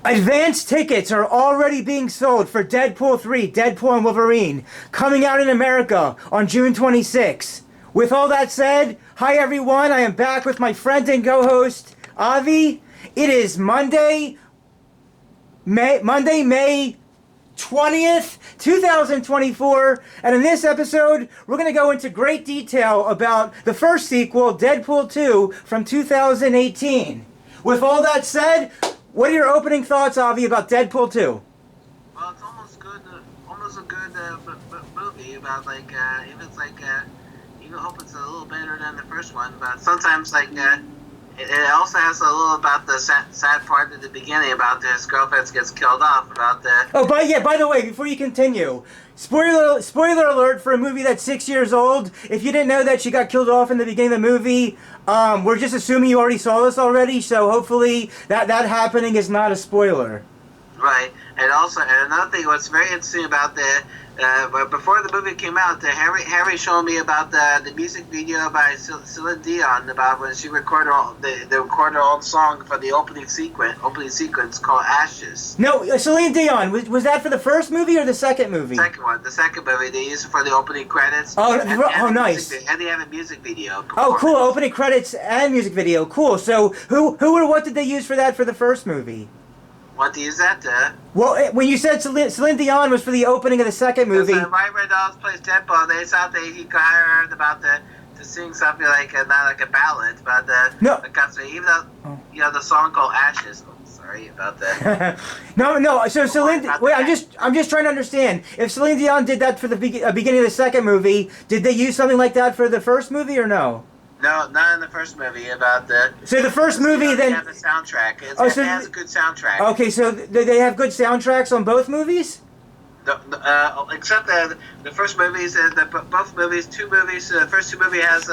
Advance tickets are already being sold for Deadpool 3, Deadpool and Wolverine, coming out in America on June 26th. With all that said, hi everyone, I am back with my friend and co-host, Avi. It is Monday, May 20th, 2024, and in this episode, we're going to go into great detail about the first sequel, Deadpool 2, from 2018. With all that said, what are your opening thoughts, Avi, about Deadpool 2? Well, it's almost a good movie about even it's you hope it's a little better than the first one, but sometimes it also has a little about the sad part at the beginning about his girlfriend gets killed off about the. Oh, by the way, before you continue, spoiler alert for a movie that's 6 years old. If you didn't know that she got killed off in the beginning of the movie, we're just assuming you already saw this already. So hopefully that happening is not a spoiler. Right, and another thing, what's very interesting about before the movie came out, Harry showed me about the music video by Celine Dion about when she recorded her own song for the opening sequence called Ashes. No, Celine Dion, was that for the first movie or the second movie? The second movie, they used it for the opening credits. Nice. And they have a music video. Oh, cool, opening credits and music video, cool. So who or what did they use for that for the first movie? What to use that? Well, when you said Celine Dion was for the opening of the second movie. Ryan Reynolds plays Deadpool. They thought he hired about to sing something not like a ballad, but even though the song called Ashes. Oh, sorry about that. No. So Celine, wait, I'm just trying to understand. If Celine Dion did that for the beginning of the second movie, did they use something like that for the first movie or no? No, not in the first movie. So the first movie then. They have the soundtrack. It has a good soundtrack. Okay, so they have good soundtracks on both movies. Except the first movies, both movies, the first two movies has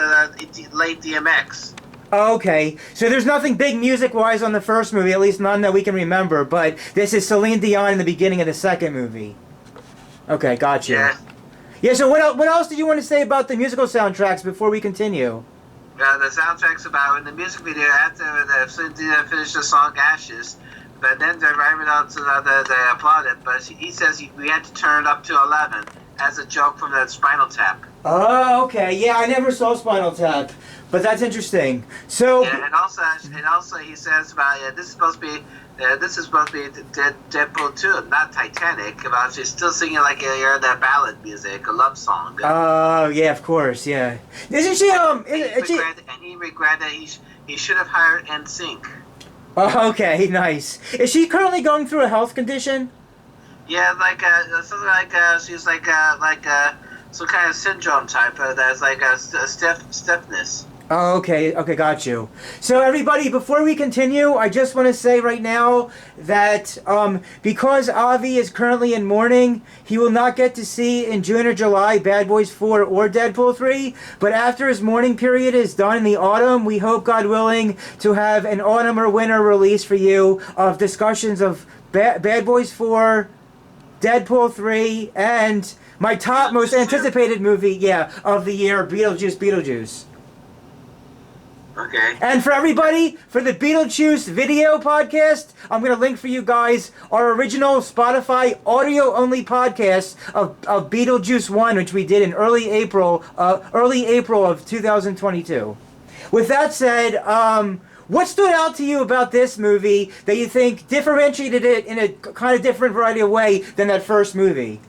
late DMX. Okay, so there's nothing big music-wise on the first movie, at least none that we can remember. But this is Celine Dion in the beginning of the second movie. Okay, gotcha. Yeah. Yeah. So what else did you want to say about the musical soundtracks before we continue? The soundtrack's about in the music video after Celine Dion finished the song Ashes, but then they Ryan Reynolds they applaud it, but he says we had to turn it up to 11 as a joke from the Spinal Tap. Oh, okay. Yeah, I never saw Spinal Tap, but that's interesting. So. Yeah, and also he says about this is supposed to be Deadpool 2, not Titanic. About she's still singing that ballad music, a love song. Oh, yeah, of course, yeah. Isn't she he regretted that he should have hired NSYNC. Oh, okay, nice. Is she currently going through a health condition? Yeah, something she's some kind of syndrome type that's a stiffness. Oh, okay, got you. So everybody, before we continue, I just want to say right now that because Avi is currently in mourning, he will not get to see in June or July Bad Boys 4 or Deadpool 3, but after his mourning period is done in the autumn, we hope, God willing, to have an autumn or winter release for you of discussions of Bad Boys 4, Deadpool 3, and my top most anticipated movie, of the year, Beetlejuice. Okay. And for everybody, for the Beetlejuice video podcast, I'm going to link for you guys our original Spotify audio-only podcast of Beetlejuice 1, which we did in early April of 2022. With that said, what stood out to you about this movie that you think differentiated it in a kind of different variety of way than that first movie?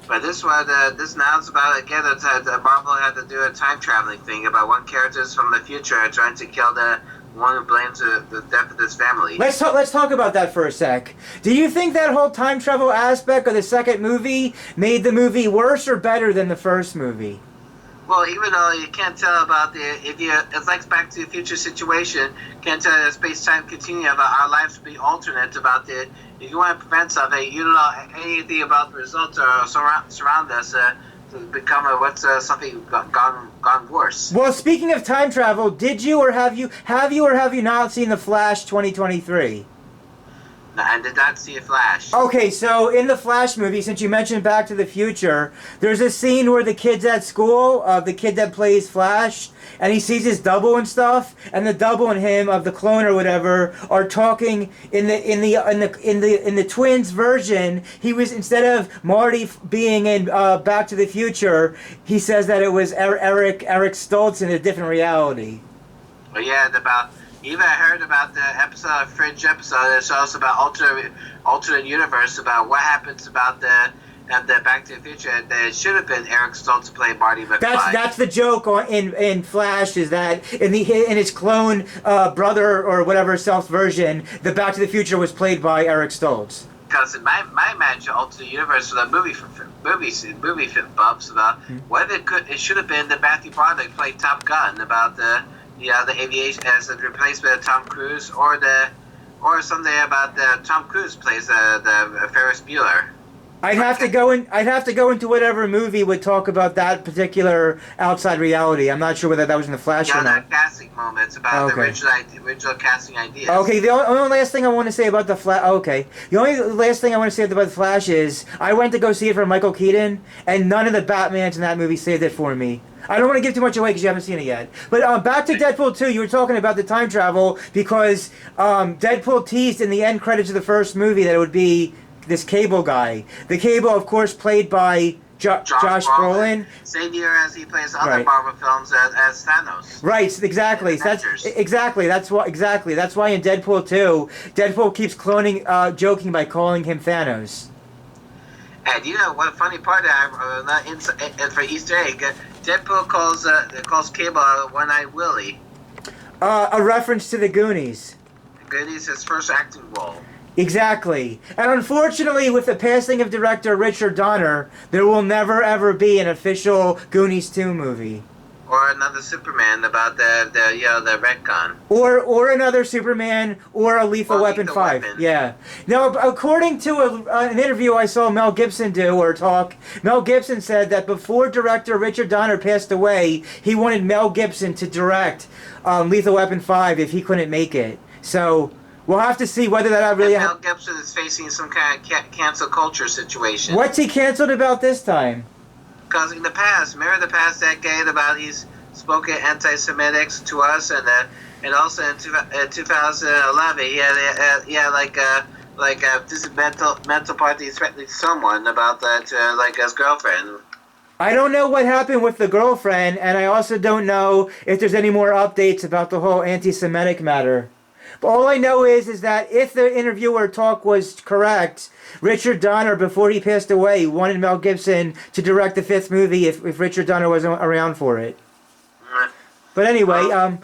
But this one, this now is about again that Marvel had to do a time traveling thing about one character's from the future trying to kill the one who blames the death of his family. Let's talk about that for a sec. Do you think that whole time travel aspect of the second movie made the movie worse or better than the first movie? Well, even though you can't tell about it's like Back to the Future situation, can't tell the space-time continuum about our lives will be alternate about if you want to prevent something, you don't know anything about the results or surround us to become something gone worse. Well, speaking of time travel, did you or have you not seen The Flash 2023? I did not see a Flash. Okay, so in the Flash movie, since you mentioned Back to the Future, there's a scene where the kid's at school, the kid that plays Flash, and he sees his double and stuff, and the double and him of the clone or whatever are talking in the twins version. He was, instead of Marty being in Back to the Future, he says that it was Eric Stoltz in a different reality. Well, yeah, even I heard about the Fringe episode that shows about alternate universe, about what happens about the Back to the Future. It should have been Eric Stoltz playing Marty McFly. That's the joke in Flash, is that in his clone brother or whatever self version, the Back to the Future was played by Eric Stoltz. Because in my imagine alternate universe for the movie bumps about what it should have been that Matthew Broderick played Top Gun about the aviation as a replacement of Tom Cruise, or something about Tom Cruise plays the Ferris Bueller. I'd have to go into whatever movie would talk about that particular outside reality. I'm not sure whether that was in the Flash or not. The casting moments about the original casting ideas. Okay, the only last thing I want to say about the Flash. Okay, the only last thing I want to say about the Flash is I went to go see it for Michael Keaton, and none of the Batmans in that movie saved it for me. I don't want to give too much away because you haven't seen it yet. But back to Deadpool 2, you were talking about the time travel because Deadpool teased in the end credits of the first movie that it would be this Cable guy. The Cable, of course, played by Josh Brolin. Same year as he plays other Marvel films as Thanos. Right, exactly. That's why in Deadpool 2, Deadpool keeps joking by calling him Thanos. And you know what funny part for Easter egg, Deadpool calls Cable One-Eyed Willie. A reference to the Goonies. Goonies, his first acting role. Exactly. And unfortunately, with the passing of director Richard Donner, there will never ever be an official Goonies 2 movie. Or another Superman about the retcon. Or another Superman, or a Lethal Weapon 5. Yeah. Now, according to an interview I saw Mel Gibson do or talk, Mel Gibson said that before director Richard Donner passed away, he wanted Mel Gibson to direct Lethal Weapon 5 if he couldn't make it. So we'll have to see whether that really Mel Gibson is facing some kind of cancel culture situation. What's he canceled about this time? Because in the past, remember the past decade about he's spoken anti-Semitic to us, and also in 2011 he had this mental part he's threatening someone about that like his girlfriend. I don't know what happened with the girlfriend, and I also don't know if there's any more updates about the whole anti-Semitic matter. But all I know is that if the interviewer talk was correct, Richard Donner, before he passed away, wanted Mel Gibson to direct the 5th movie if Richard Donner wasn't around for it. But anyway,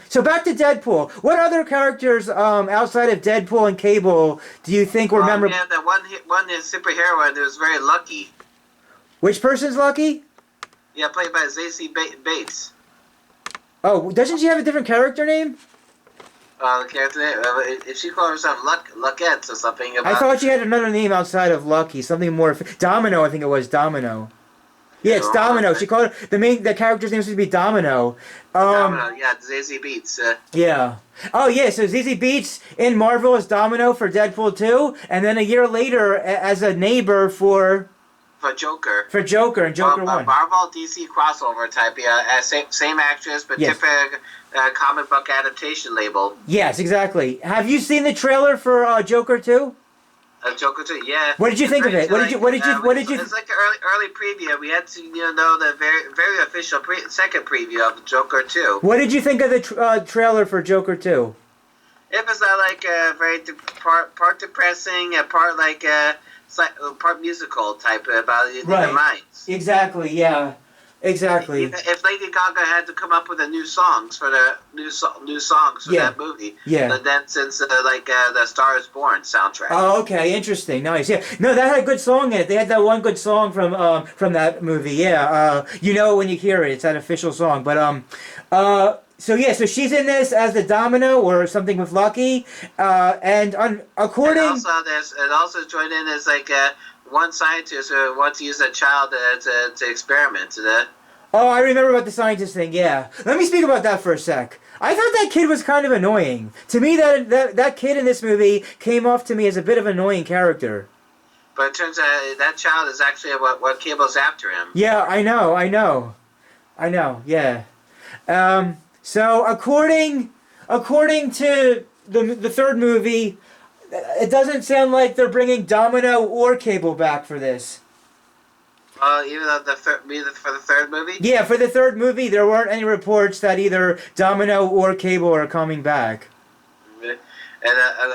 so back to Deadpool. What other characters outside of Deadpool and Cable do you think were memorable? Yeah, that one superhero that was very lucky. Which person's lucky? Yeah, played by Zazie Bates. Oh, doesn't she have a different character name? The character name, if she called herself Luckette or something. I thought she had another name outside of Lucky, something more. Domino, I think it was Domino. Yeah, it's Domino. She called the character's name was supposed to be Domino. Domino, yeah, Zazie Beetz. Yeah. Oh yeah, so Zazie Beetz in Marvel as Domino for Deadpool 2, and then a year later as a neighbor for Joker. For Joker and Joker 1. Marvel DC crossover type, yeah, same actress but different comic book adaptation label. Yes, exactly. Have you seen the trailer for Joker 2? Joker 2, yeah. What did you think of it? What did you? It's like an early preview. We had to know the very official second preview of Joker 2. What did you think of the trailer for Joker 2? It was very part depressing and part part musical type about the minds. Exactly. Yeah. Exactly. If Lady Gaga had to come up with new songs for the new songs for that movie, but then since the Star Is Born soundtrack. Oh, okay, interesting, nice. Yeah, no, that had a good song in it. They had that one good song from that movie. Yeah, you know when you hear it, it's that official song. But so she's in this as the Domino or something with Lucky, and according. And also joined in as one scientist who wants to use a child to experiment. Oh, I remember about the scientist thing, yeah. Let me speak about that for a sec. I thought that kid was kind of annoying. To me, that kid in this movie came off to me as a bit of an annoying character. But it turns out that child is actually what Cable's after him. Yeah, I know, yeah. So according to the third movie, it doesn't sound like they're bringing Domino or Cable back for this. Even though for the third movie? Yeah, for the third movie, there weren't any reports that either Domino or Cable are coming back. And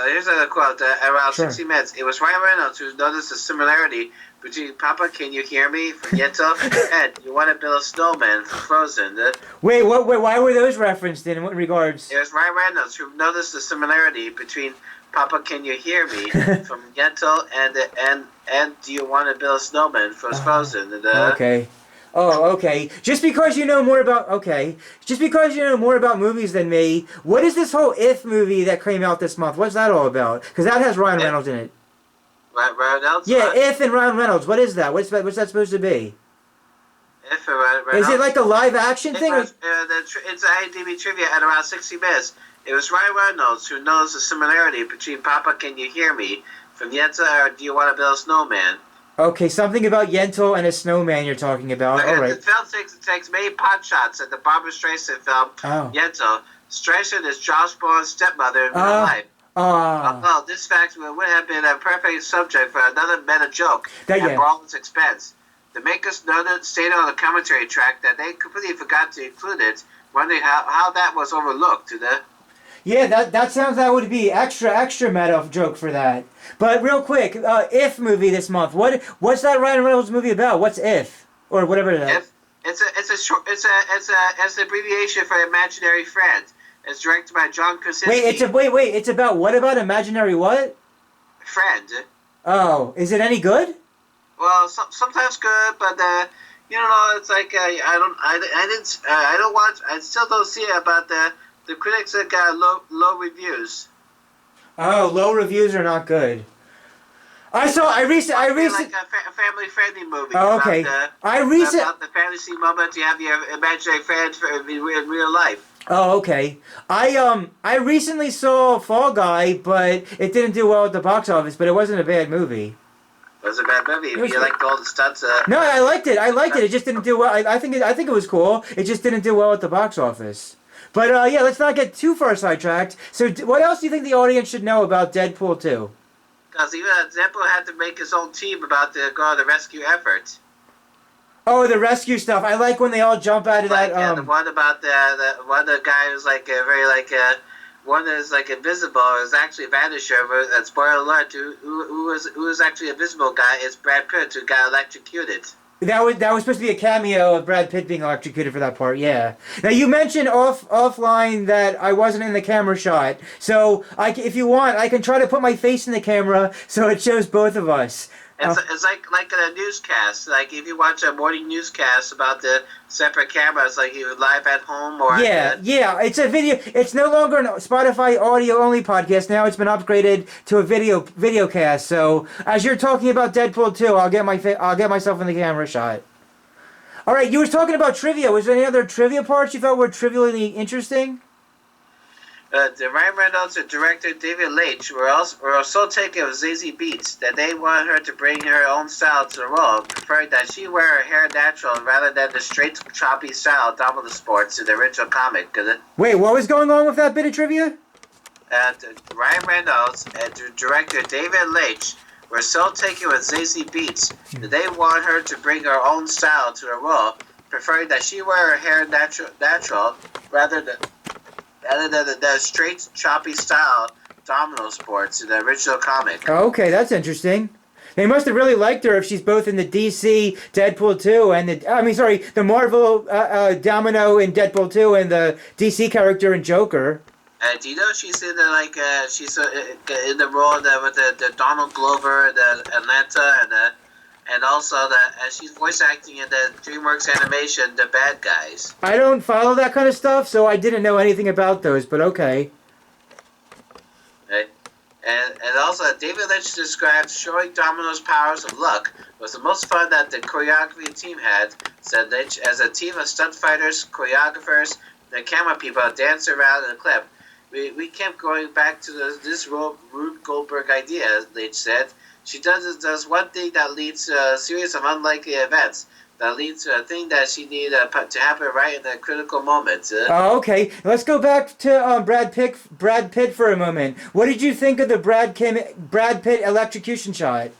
here's a quote, around Sure. 60 Minutes. It was Ryan Reynolds who noticed the similarity between Papa, Can You Hear Me? from Yentl and You Want to Build a Snowman from Frozen. Wait, why were those referenced in what regards? It was Ryan Reynolds who noticed the similarity between Papa, Can You Hear Me? from Yentl and Do You Want to Build a Snowman from Frozen. Okay. Oh, okay. Just because you know more about movies than me, what is this whole If movie that came out this month? What's that all about? Because that has Ryan Reynolds in it. Ryan Reynolds? Yeah, If and Ryan Reynolds. What is that? What's that supposed to be? If and Ryan Reynolds? Is it like a live action thing? It's IMDb trivia at around 60 Minutes. It was Ryan Reynolds who noticed the similarity between Papa, Can You Hear Me? from Yentl or Do You Want to Build a Snowman? Okay, something about Yentl and a snowman you're talking about. All right. The film takes many pot shots at the Barbara Streisand film Yentl. Streisand is Josh Brolin's stepmother in real life. Although this fact would have been a perfect subject for another meta joke at Brolin's expense. The makers stated on the commentary track that they completely forgot to include it, wondering how that was overlooked. Yeah, that would be extra meta joke for that. But real quick, If movie this month. What's that Ryan Reynolds movie about? What's If or whatever that? It's an abbreviation for imaginary friend. It's directed by John Krasinski. Wait. It's about what about imaginary what? Friend. Oh, is it any good? Well, sometimes good, but it's like I still don't see it about the critics that got low reviews. Oh, low reviews are not good. I recently like a family-friendly movie. Oh, okay. About the fantasy moment you have your imaginary friend in real life. Oh, okay. I recently saw Fall Guy, but it didn't do well at the box office. But it wasn't a bad movie. It was a bad movie. If you liked all the stunts. No, I liked it. It just didn't do well. I think it was cool. It just didn't do well at the box office. But yeah, let's not get too far sidetracked. So, what else do you think the audience should know about Deadpool 2? Because even Deadpool had to make his own team about the rescue effort. Oh, the rescue stuff. I like when they all jump out of that. The one about the guy who's like one that is like invisible is actually Vanisher. But spoiler alert: who was actually invisible guy is Brad Pitt, who got electrocuted. That was supposed to be a cameo of Brad Pitt being electrocuted for that part, yeah. Now, you mentioned offline that I wasn't in the camera shot. So, if you want, I can try to put my face in the camera so it shows both of us. It's like a newscast. Like if you watch a morning newscast about the separate cameras, like you live at home or yeah. It's a video. It's no longer a Spotify audio only podcast. Now it's been upgraded to a video cast. So as you're talking about Deadpool 2, I'll get myself in the camera shot. All right, you were talking about trivia. Was there any other trivia parts you thought were trivially interesting? The Ryan Reynolds and director David Leitch were so taken with Zazie Beetz that they wanted her to bring her own style to the role, preferring that she wear her hair natural rather than the straight, choppy style of Domino Sports in the original comic. Wait, what was going on with that bit of trivia? Ryan Reynolds and director David Leitch were so taken with Zazie Beetz that they wanted her to bring her own style to the role, preferring that she wear her hair natural rather than the straight, choppy style Domino Sports in the original comic. Okay, that's interesting. They must have really liked her if she's both in the DC Deadpool 2 and the Marvel Domino in Deadpool 2 and the DC character in Joker. Do you know she's in in the role with the Donald Glover, the Atlanta, and also she's voice acting in the DreamWorks animation, The Bad Guys. I don't follow that kind of stuff, so I didn't know anything about those, but okay. Okay. And also, David Lynch describes showing Domino's powers of luck was the most fun that the choreography team had, said Lynch, as a team of stunt fighters, choreographers, the camera people dance around in the clip. We kept going back to this Rube Goldberg idea, Leitch said. She does one thing that leads to a series of unlikely events that leads to a thing that she needed to happen right in the critical moment. Oh, okay. Let's go back to Brad Pitt for a moment. What did you think of the Brad Pitt electrocution shot?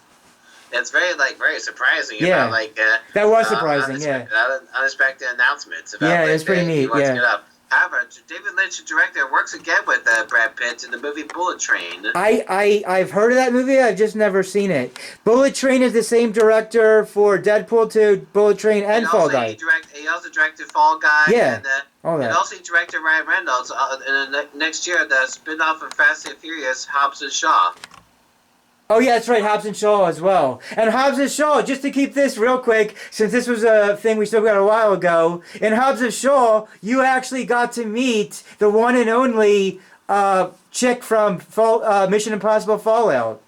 It's very surprising. Yeah, about, that was surprising. Unexpected announcements. About, yeah, it's pretty neat. Yeah. However, David Lynch, the director, works again with Brad Pitt in the movie Bullet Train. I've heard of that movie. I've just never seen it. Bullet Train is the same director for Deadpool 2, Bullet Train, and Fall Guy. He also directed Fall Guy. Yeah, and, all that. And also he directed Ryan Reynolds in the next year, the spin-off of Fast and Furious, Hobbs and Shaw. Oh yeah, that's right, Hobbs and Shaw as well. And Hobbs and Shaw, just to keep this real quick, since this was a thing we still got a while ago, in Hobbs and Shaw, you actually got to meet the one and only chick from Mission Impossible Fallout.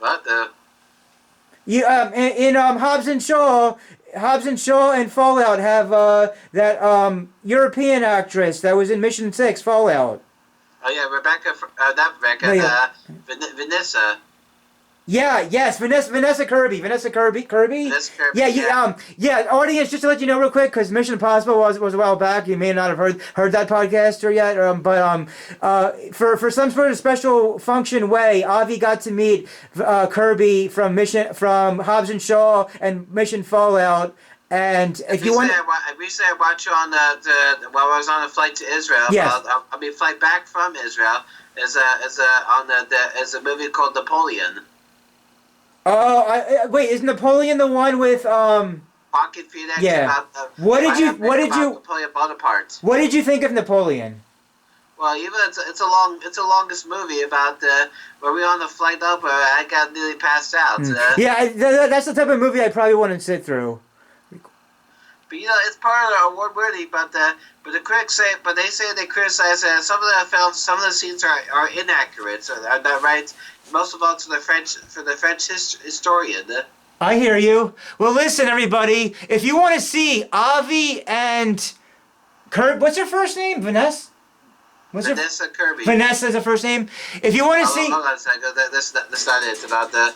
What the? You in Hobbs and Shaw and Fallout have that European actress that was in Mission 6 Fallout. Oh yeah, not Rebecca, No, yeah. Vanessa. Yeah, yes, Vanessa Kirby. Vanessa Kirby. Yeah, audience, just to let you know real quick, because Mission Impossible was a while back. You may not have heard that podcast or yet, for some sort of special function way, Avi got to meet Kirby from Hobbs and Shaw and Mission Fallout. And if you want, recently I watched you on while I was on a flight to Israel. Yes. I'll be flight back from Israel. Is a movie called Napoleon. Oh, wait, is Napoleon the one with Joaquin Phoenix? Yeah. About, what did you Napoleon Bonaparte. What did you think of Napoleon? Well, even it's the longest movie about where we were on the flight up where I got nearly passed out. Yeah, that's the type of movie I probably wouldn't sit through. But it's part of the award worthy. But the critics say, they criticize some of the films, some of the scenes are inaccurate. So are not right. Most of all to the French historian. I hear you. Well, listen, everybody. If you want to see Avi and Kurt, what's her first name? Vanessa. Vanessa Kirby. Vanessa's the first name. If you want to see, hold on a second. That's not it. About the.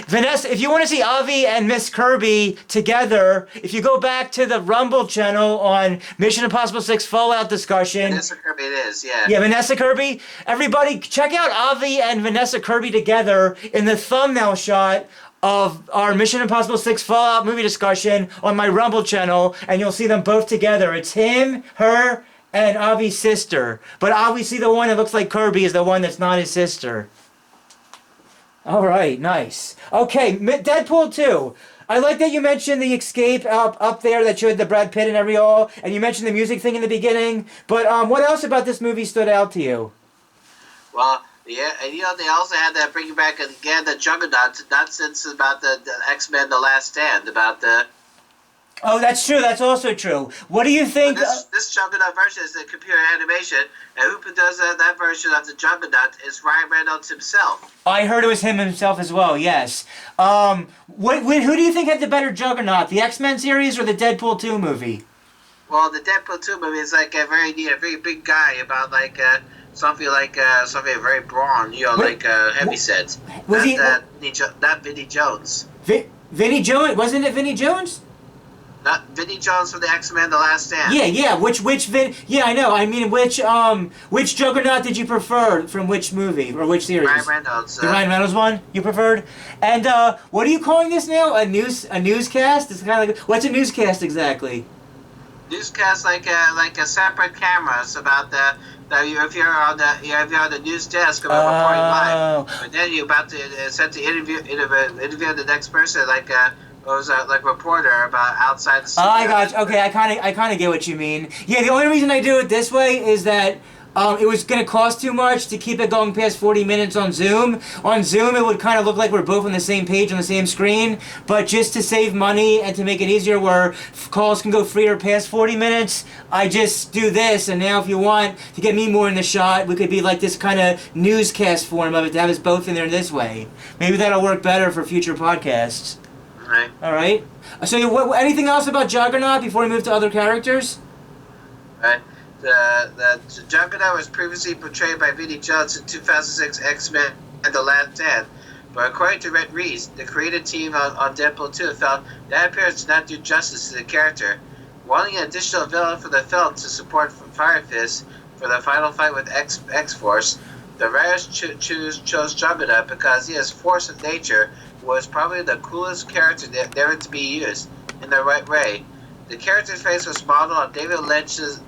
Vanessa, if you want to see Avi and Miss Kirby together, if you go back to the Rumble channel on Mission Impossible 6 Fallout discussion. Vanessa Kirby it is, yeah. Yeah, Vanessa Kirby. Everybody, check out Avi and Vanessa Kirby together in the thumbnail shot of our Mission Impossible 6 Fallout movie discussion on my Rumble channel, and you'll see them both together. It's him, her, and Avi's sister. But obviously the one that looks like Kirby is the one that's not his sister. All right, nice. Okay, Deadpool 2. I like that you mentioned the escape up there that showed the Brad Pitt and and you mentioned the music thing in the beginning. But what else about this movie stood out to you? Well, yeah, and they also had to bring back again the Juggernaut nonsense about the X-Men: The Last Stand, about the. Oh, that's true. That's also true. What do you think? This Juggernaut version is the computer animation, and who does that version of the Juggernaut is Ryan Reynolds himself. I heard it was him himself as well. Yes. Who do you think had the better Juggernaut, the X-Men series or the Deadpool 2 movie? Well, the Deadpool 2 movie is like a very big guy about something very brawn, heavy set. Was not Vinnie Jones? Vinnie Jones? Wasn't it Vinnie Jones? Not Vinnie Jones from the X-Men: The Last Stand. Yeah. Yeah, I know. I mean, which Juggernaut did you prefer from which movie or which series? Ryan Reynolds. The Ryan Reynolds one you preferred. And what are you calling this now? A newscast? It's kind of like, what's a newscast exactly? Newscast like a separate cameras about if you're on the news desk about reporting live, but then you're about to set to interview the next person was like a reporter about outside the studio. Oh, I got you. Okay, I kind of get what you mean. Yeah, the only reason I do it this way is that it was going to cost too much to keep it going past 40 minutes on Zoom. On Zoom, it would kind of look like we're both on the same page on the same screen, but just to save money and to make it easier where calls can go freer past 40 minutes, I just do this, and now if you want to get me more in the shot, we could be like this kind of newscast form of it to have us both in there this way. Maybe that'll work better for future podcasts. Right. All right. So, anything else about Juggernaut before we move to other characters? Right? The Juggernaut was previously portrayed by Vinnie Jones in 2006 X-Men and The Last Stand. But according to Rhett Reese, the creative team on Deadpool 2 felt that appearance did not do justice to the character. Wanting an additional villain for the film to support Fire Fist for the final fight with X-Force, the writers chose Juggernaut because he has force of nature, was probably the coolest character ever to be used in the right way. The character's face was modeled on David Lynch's,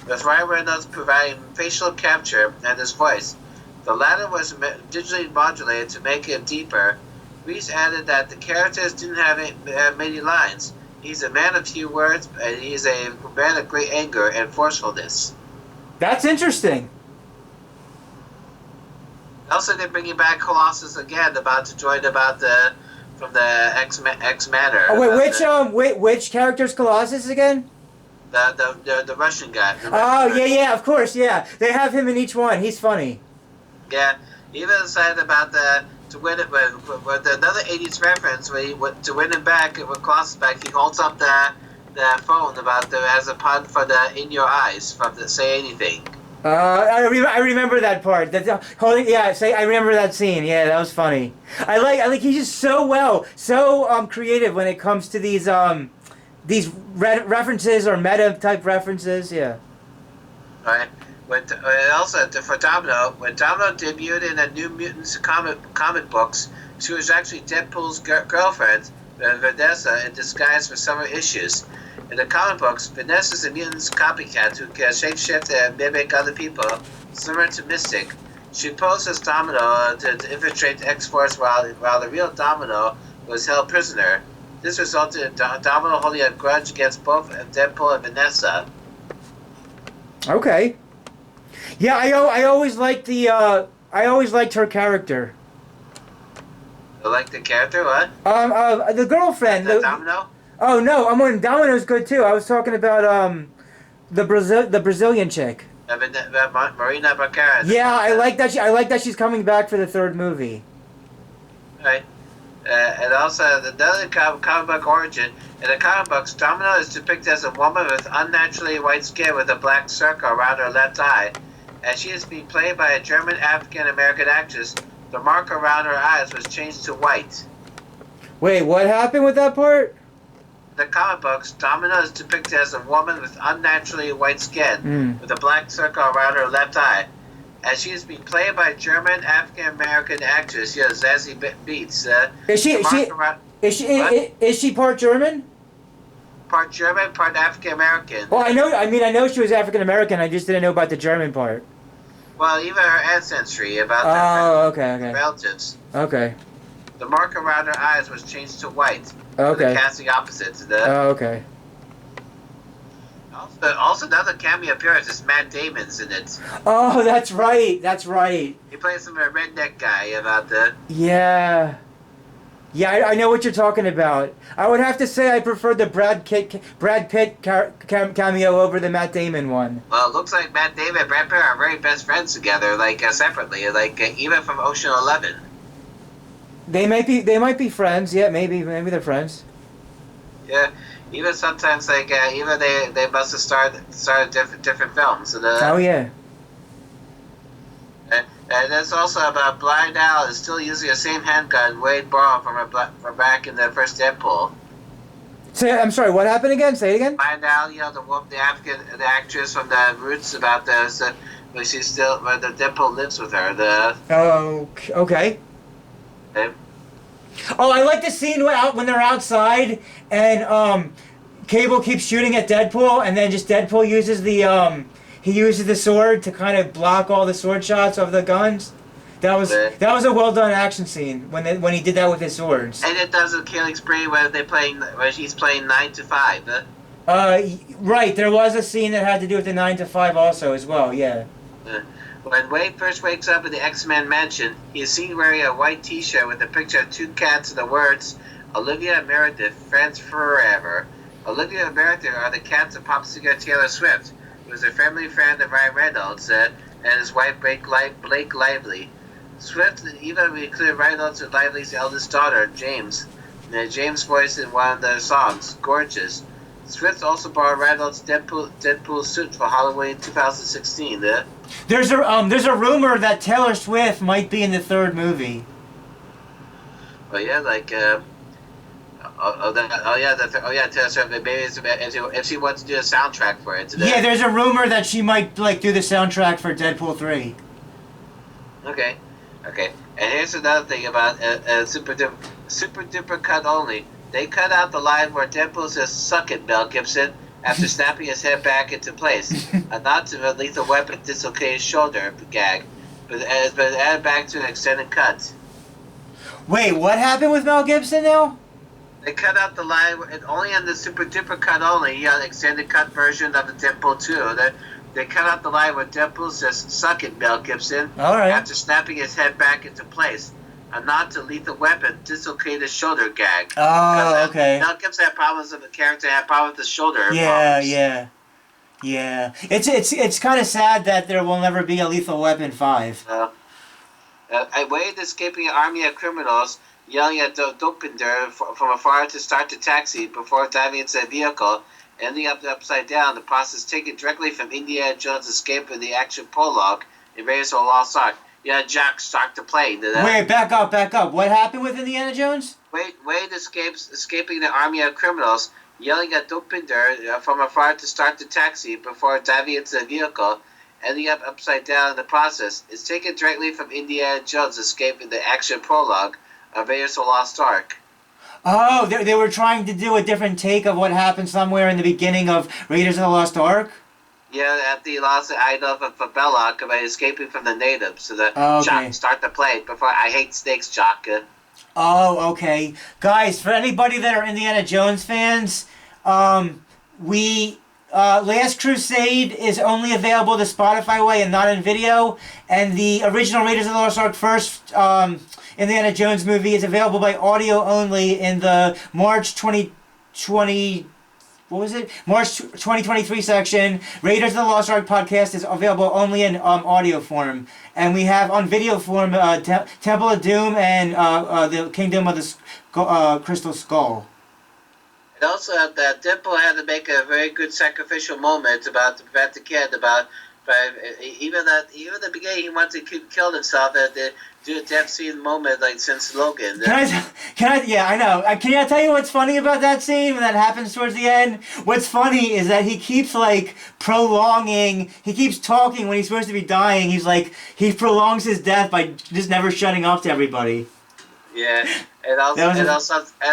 with Ryan Reynolds providing facial capture and his voice. The latter was digitally modulated to make it deeper. Reese added that the characters didn't have many lines. He's a man of few words, and he's a man of great anger and forcefulness. That's interesting. Also, they're bringing back Colossus again, about to join from the X Matter. Oh wait, which character's Colossus again? The Russian guy. Yeah, of course, yeah. They have him in each one. He's funny. Yeah, even decided about to win it with another 80s reference to win him back with Colossus back. He holds up the phone as a pun for the "in your eyes" from the "say anything." I remember that part. I remember that scene. Yeah, that was funny. I like he's just so creative when it comes to these references or meta type references. Yeah. Right. Also for Domino, when Domino debuted in the New Mutants comic books, she was actually Deadpool's girlfriend, Vanessa, in disguise for summer issues. In the comic books, Vanessa is a mutant's copycat who can shapeshift and mimic other people, similar to Mystic. She posed as Domino to infiltrate the X-Force while the real Domino was held prisoner. This resulted in Domino holding a grudge against both Deadpool and Vanessa. Okay. Yeah, I always liked her character. You like the character? What? The girlfriend. The Domino? Oh no, Domino's good too. I was talking about the Brazilian chick. Marina Baccarat. Yeah, I like that she's coming back for the third movie. Right. And also another comic book origin. In the comic books, Domino is depicted as a woman with unnaturally white skin with a black circle around her left eye. As she is being played by a German African-American actress, the mark around her eyes was changed to white. Wait, what happened with that part? In the comic books, Domino is depicted as a woman with unnaturally white skin, with a black circle around her left eye. As she is being played by a German African-American actress, Zazie Beetz. Is she part German? Part German, part African-American. Well, I know she was African-American. I just didn't know about the German part. Well, even her ancestry about okay. relatives. Okay. The mark around her eyes was changed to white. Okay. The casting opposite to the. Oh, okay. Also, another cameo appearance is Matt Damon's in it. Oh, that's right. He plays some redneck guy about the. Yeah. Yeah, I know what you're talking about. I would have to say I prefer the Brad Pitt cameo over the Matt Damon one. Well, it looks like Matt Damon and Brad Pitt are very best friends together, separately, even from Ocean 11. They might be friends. Yeah, maybe they're friends. Yeah, even sometimes even they must have started different films. Oh yeah. And that's also about Blind Al is still using the same handgun Wade borrowed from back in the first Deadpool. I'm sorry. What happened again? Say it again. Blind Al, the actress from the Roots, about where the Deadpool lives with her. Oh, okay. Oh, I like the scene when they're outside and Cable keeps shooting at Deadpool, and then just Deadpool uses the sword to kind of block all the sword shots of the guns. That was a well done action scene when he did that with his swords. And it does a killing spree where she's playing 9 to 5. Right. There was a scene that had to do with the 9 to 5 also as well. Yeah. When Wade first wakes up in the X-Men mansion, he is seen wearing a white T-shirt with a picture of 2 cats and the words "Olivia and Meredith, friends forever." Olivia and Meredith are the cats of pop singer Taylor Swift, who is a family friend of Ryan Reynolds and his wife Blake Lively. Swift even included Reynolds and Lively's eldest daughter, James. And James' voice in one of their songs, "Gorgeous." Swift also borrowed Reynolds' Deadpool suit for Halloween 2016. There's a rumor that Taylor Swift might be in the third movie. But yeah, like Taylor Swift. Maybe if she wants to do a soundtrack for it. Yeah, there's a rumor that she might like do the soundtrack for Deadpool 3. Okay. And here's another thing about Super Duper cut only. They cut out the line where Deadpool says "suck it, Mel Gibson" after snapping his head back into place. A nod to a Lethal Weapon dislocated shoulder gag, but has been added back to an extended cut. Wait, what happened with Mel Gibson now? They cut out the line only on the Super Duper cut only. You got an extended cut version of the Deadpool 2. They cut out the line where Deadpool says "suck it, Mel Gibson" All right. after snapping his head back into place. A nod to Lethal Weapon dislocated shoulder gag. Oh, okay. Mel Gibson had problems with the character, had problems with the shoulder. Yeah. It's kind of sad that there will never be a Lethal Weapon 5. I waved escaping an army of criminals, yelling at Dopinder from afar to start the taxi before diving into a vehicle, ending up upside down. The process taken directly from Indiana Jones' escape in the action prologue in Raiders of the Lost Ark. Yeah, Jack start the plane. Wait, back up. What happened with Indiana Jones? Wade escaping the army of criminals, yelling at Dopinder from afar to start the taxi before diving into the vehicle, ending up upside down in the process. It's taken directly from Indiana Jones' escape in the action prologue of Raiders of the Lost Ark. Oh, they were trying to do a different take of what happened somewhere in the beginning of Raiders of the Lost Ark? Yeah, after he lost the idol of Belloc by escaping from the natives. So the Jock start the plane before I hate snakes, Jock. Oh, okay. Guys, for anybody that are Indiana Jones fans, we Last Crusade is only available the Spotify way and not in video, and the original Raiders of the Lost Ark first Indiana Jones movie is available by audio only in the March 2020. What was it? March 2023 section. Raiders of the Lost Ark podcast is available only in audio form. And we have on video form Temple of Doom and the Kingdom of the Crystal Skull. And also that Deadpool had to make a very good sacrificial moment to prevent the kid even at the beginning he wanted to kill himself at the death scene moment like since Logan. Yeah, I know. Can I tell you what's funny about that scene when that happens towards the end? What's funny is that he keeps prolonging. He keeps talking when he's supposed to be dying. He prolongs his death by just never shutting up to everybody. Yeah, and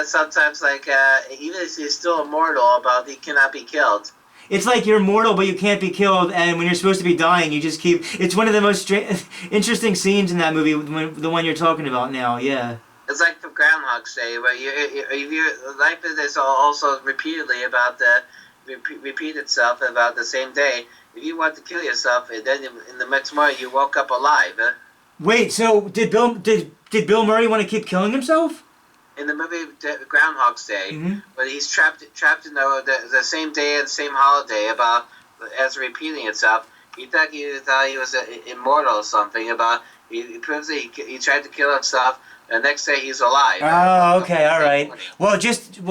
sometimes even if he's still immortal, he cannot be killed. It's like you're mortal, but you can't be killed, and when you're supposed to be dying, you just keep... It's one of the most interesting scenes in that movie, the one you're talking about now, yeah. It's like for Groundhog's Day, where your life is also repeatedly repeat itself about the same day. If you want to kill yourself, and then in the next morning you woke up alive. Wait, so did Bill Murray want to keep killing himself? In the movie Groundhog's Day, but he's trapped in the same day and the same holiday as repeating itself. He thought he was immortal or something. He proves that he tried to kill himself. The next day he's alive. Oh, okay, all right. Well,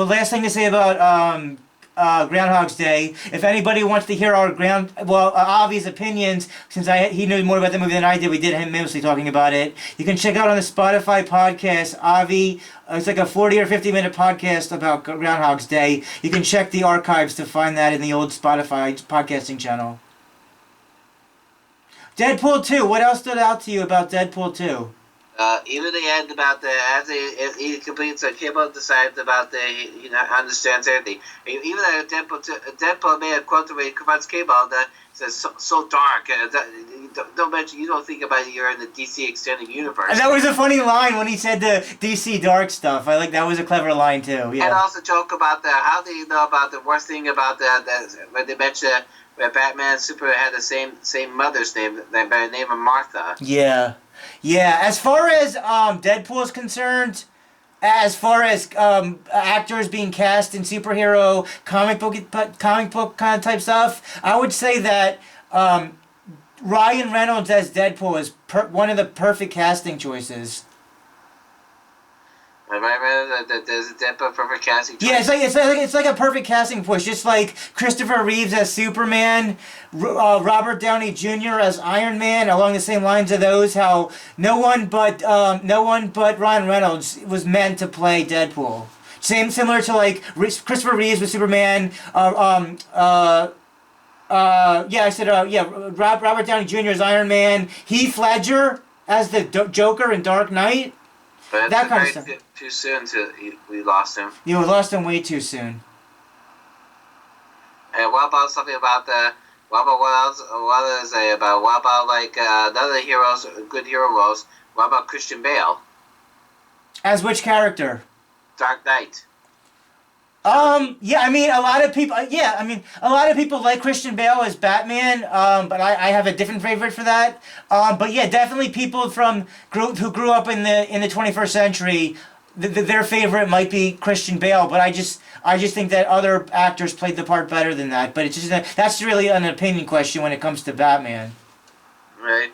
last thing to say about Groundhog's Day. If anybody wants to hear Avi's opinions, since he knew more about the movie than I did, we did him mostly talking about it. You can check out on the Spotify podcast, Avi. It's like a 40 or 50 minute podcast about Groundhog's Day. You can check the archives to find that in the old Spotify podcasting channel. Deadpool 2. What else stood out to you about Deadpool 2? Even the end as he completes a Cable decides understands everything. Even Deadpool made a quote where he confronts Cable that says so dark. Don't mention you don't think about it. You're in the DC extended universe. And that was a funny line when he said the DC dark stuff. That was a clever line too. Yeah. And also joke about how do you know about the worst thing about when they mentioned where Batman and Superman had the same mother's name by the name of Martha. Yeah. Yeah, as far as Deadpool is concerned, as far as actors being cast in superhero comic book kind of type stuff, I would say that Ryan Reynolds as Deadpool is one of the perfect casting choices. There's a Deadpool perfect casting choice. Yeah, it's like a perfect casting push. Just like Christopher Reeves as Superman, Robert Downey Jr. as Iron Man, along the same lines of those. How no one but Ryan Reynolds was meant to play Deadpool. Similar to like Christopher Reeves with Superman. Yeah, I said Robert Downey Jr. as Iron Man. Heath Ledger as the Joker in Dark Knight. But That kind of stuff. too soon we lost him. You lost him way too soon. And what about something about the? What about what else? What is it about? What about like another heroes, good hero roles? What about Christian Bale? As which character? Dark Knight. Yeah, I mean, a lot of people. Yeah, I mean, a lot of people like Christian Bale as Batman. But I have a different favorite for that. But yeah, definitely people who grew up in the 21st century, their favorite might be Christian Bale. But I just think that other actors played the part better than that. But it's just that's really an opinion question when it comes to Batman. Right.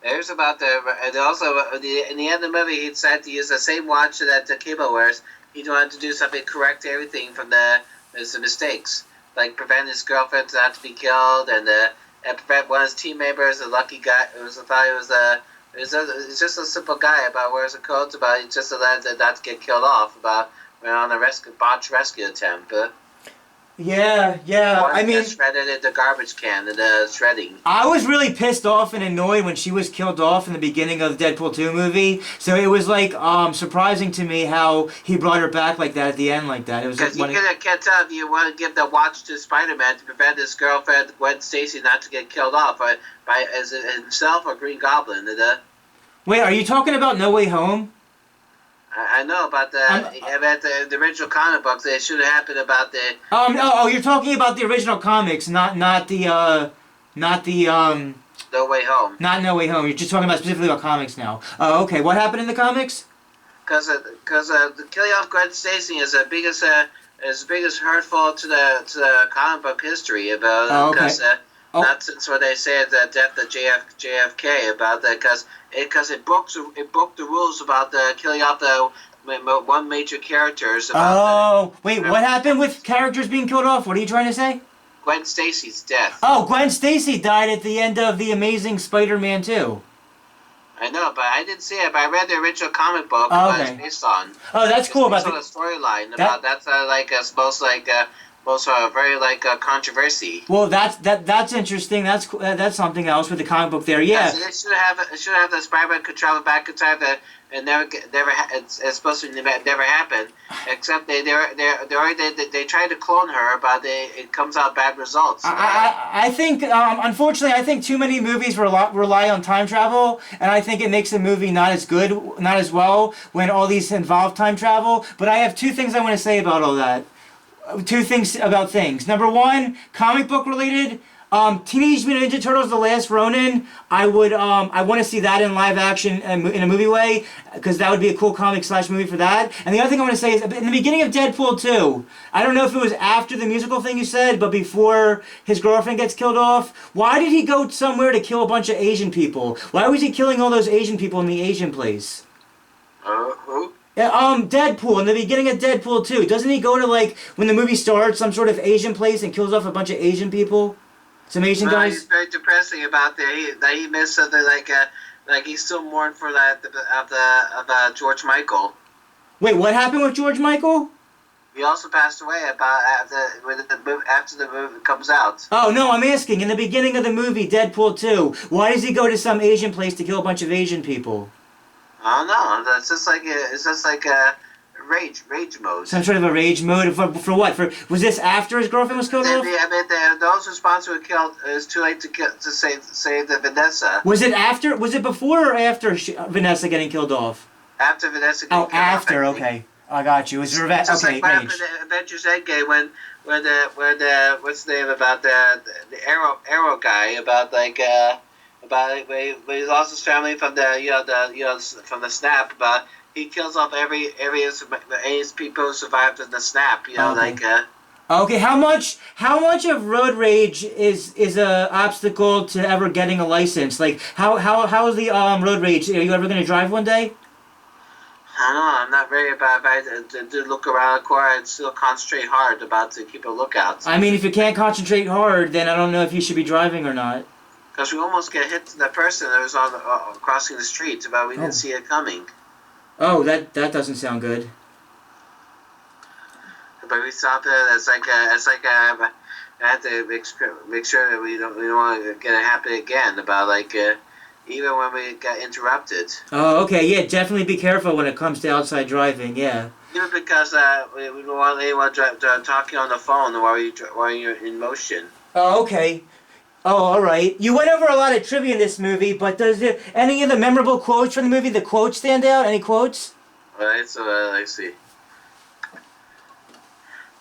There's about and also in the end of the movie, he decided to use the same watch that Cable wears. He wanted to do something to correct everything from the mistakes, like prevent his girlfriend not to be killed, and prevent one of his team members, a lucky guy. It's just a simple guy about wears a coat about just to let not to get killed off about on a botched rescue attempt. Yeah. I mean, shredded in the garbage can in the shredding. I was really pissed off and annoyed when she was killed off in the beginning of the Deadpool 2 movie. So it was like surprising to me how he brought her back like that at the end like that. It was because like, you can't tell if you want to give the watch to Spider-Man to prevent his girlfriend Gwen Stacy not to get killed off by as himself or Green Goblin. Wait, are you talking about No Way Home? I know about the original comic books. It should have happened about the. You're talking about the original comics, not the No Way Home. Not No Way Home. You're just talking about specifically about comics now. Oh, okay. What happened in the comics? Because the killing off Gwen Stacy is the biggest hurtful to the comic book history about. That's what they say at the death of JFK about that because it broke the rules about the killing off the one major characters. What happened with characters being killed off? What are you trying to say? Gwen Stacy's death. Oh, Gwen Stacy died at the end of the Amazing Spider-Man 2. I know, but I didn't see it. But I read the original comic book okay. it's based on. Oh, that's cool. About the storyline about that's very controversy. Well, that's interesting. That's cool. That's something else with the comic book there. Yeah. It should have the Spider-Man could travel back in time and it's supposed to never happen. Except they tried to clone her, but it comes out bad results. I think unfortunately I think too many movies rely on time travel, and I think it makes the movie not as well when all these involve time travel. But I have two things I want to say about all that. Two things about things. Number one, comic book related. Teenage Mutant Ninja Turtles: The Last Ronin. I want to see that in live action in a movie way, because that would be a cool comic/movie for that. And the other thing I want to say is in the beginning of Deadpool 2, I don't know if it was after the musical thing you said, but before his girlfriend gets killed off, why did he go somewhere to kill a bunch of Asian people? Why was he killing all those Asian people in the Asian place? Who? Deadpool, in the beginning of Deadpool 2, doesn't he go to, like, when the movie starts, some sort of Asian place and kills off a bunch of Asian people? Some Asian guys? It's very depressing about that he missed something like he's still mourned for that of George Michael. Wait, what happened with George Michael? He also passed away about after the movie comes out. Oh, no, I'm asking, in the beginning of the movie, Deadpool 2, why does he go to some Asian place to kill a bunch of Asian people? I don't know. It's just like a rage mode. Some sort of a rage mode for what? Was this after his girlfriend was killed off? Those responsible were killed. It was too late to save the Vanessa. Was it before or after Vanessa getting killed off? After Vanessa. Getting killed after. off, okay, I got you. It was revenge. Okay, like what happened in Avengers Endgame when what's the name about the arrow guy about when he lost his family from from the snap, he kills off every people who survived in the snap. Okay, how much of road rage is a obstacle to ever getting a license? Like how is the road rage? Are you ever gonna drive one day? I don't know. I'm not very about to look around the corner and still concentrate hard about to keep a lookout. I mean, if you can't concentrate hard, then I don't know if you should be driving or not. Because we almost get hit to the person that was on crossing the street, but we Oh. didn't see it coming. Oh, that doesn't sound good. But we stopped it. I had to make sure that we don't want to get it happen again. About even when we got interrupted. Oh, okay, yeah, definitely be careful when it comes to outside driving. Yeah. Even because we don't want anyone talking on the phone while you're in motion. Oh, okay. Oh, all right. You went over a lot of trivia in this movie, but does any of the memorable quotes from the movie, the quotes stand out? Any quotes? All right, so let's see.